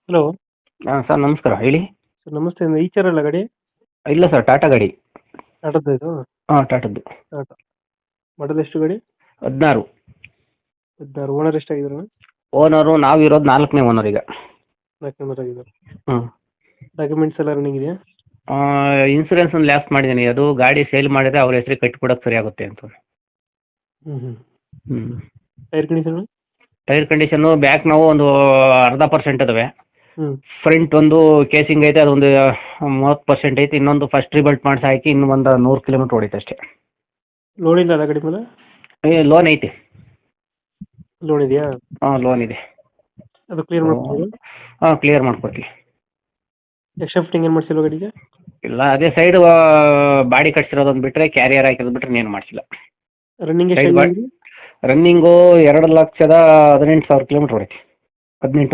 Hello. ಹಾಂ sir ನಮಸ್ಕಾರ ಹೇಳಿ. ಸರ್ ನಮಸ್ತೆ, ಈಚರ್ ಅಲ್ಲ ಗಾಡಿ? ಇಲ್ಲ ಸರ್ ಟಾಟಾ ಗಾಡಿ. ಟಾಟಾದ ಇದು? ಹಾಂ ಟಾಟದ್ದು. ಟಾಟಾ ಮಾಡಲ್ ಎಷ್ಟು ಗಾಡಿ? 16. 16. ಓನರ್ ಎಷ್ಟಾಗಿದ್ರು? ಓನರು ನಾವು ಇರೋದು 4ನೇ ಓನರ್ ಈಗ. 4 ನಂಬರ್ ಆಗಿದ್ದಾರೆ. ಹ್ಞೂ. ಡಾಕ್ಯುಮೆಂಟ್ಸ್ ಎಲ್ಲ ರನ್ನಿಂಗ್ ಇದೆಯಾ? ಇನ್ಸೂರೆನ್ಸ್ ಒಂದು ಲ್ಯಾಪ್ಸ್ ಮಾಡಿದ್ದೀನಿ, ಅದು ಗಾಡಿ ಸೇಲ್ ಮಾಡಿದರೆ ಅವ್ರ ಹೆಸರಿಗೆ ಕಟ್ಟಿಕೊಡೋಕೆ ಸರಿ ಆಗುತ್ತೆ ಅಂತ. ಹ್ಞೂ. ಹ್ಞೂ. Tyre condition? Tyre condition back ನಾವು ಒಂದು 0.5% ಇದಾವೆ. ಹ್ಞೂ. ಫ್ರಂಟ್ ಒಂದು ಕೇಸಿಂಗ್ ಐತೆ, ಅದೊಂದು 30% ಐತೆ. ಇನ್ನೊಂದು ಫಸ್ಟ್ ರಿಬಲ್ಟ್ ಮಾಡಿಸಿ ಹಾಕಿ ಇನ್ನೂ ಒಂದು 100 ಕಿಲೋಮೀಟ್ರ್ ಹೊಡೀತೆ ಅಷ್ಟೇ. ಲೋನ್ ಇಲ್ಲ ಅಲ್ಲ ಗಾಡಿ ಮೇಲೆ? ಲೋನ್ ಐತೆ. ಲೋನ್ ಇದೆಯಾ? ಹಾಂ ಲೋನ್ ಇದೆ. ಅದು ಕ್ಲಿಯರ್ ಮಾಡ್ಕೊಬೋದು? ಹಾಂ ಕ್ಲಿಯರ್ ಮಾಡ್ಕೊಡ್ತೀವಿ. ಎಕ್ಸ್ಟ್ರಾ ಫಿಟ್ಟಿಂಗ್ ಏನು ಮಾಡಿಸಿಲ್ವ ಗಾಡಿಗೆ? ಇಲ್ಲ, ಅದೇ ಸೈಡ್ ಬಾಡಿ ಕಟ್ಸಿರೋದೊಂದು ಬಿಟ್ಟರೆ, ಕ್ಯಾರಿಯರ್ ಹಾಕಿರೋದು ಬಿಟ್ಟರೆ ಏನು ಮಾಡಿಸಿಲ್ಲ. ರನ್ನಿಂಗ್ ಸೈಡ್ ಎಷ್ಟು? ರನ್ನಿಂಗು 2,18,000 ಕಿಲೋಮೀಟ್ರ್ ಹೊಡೈತಿ. 18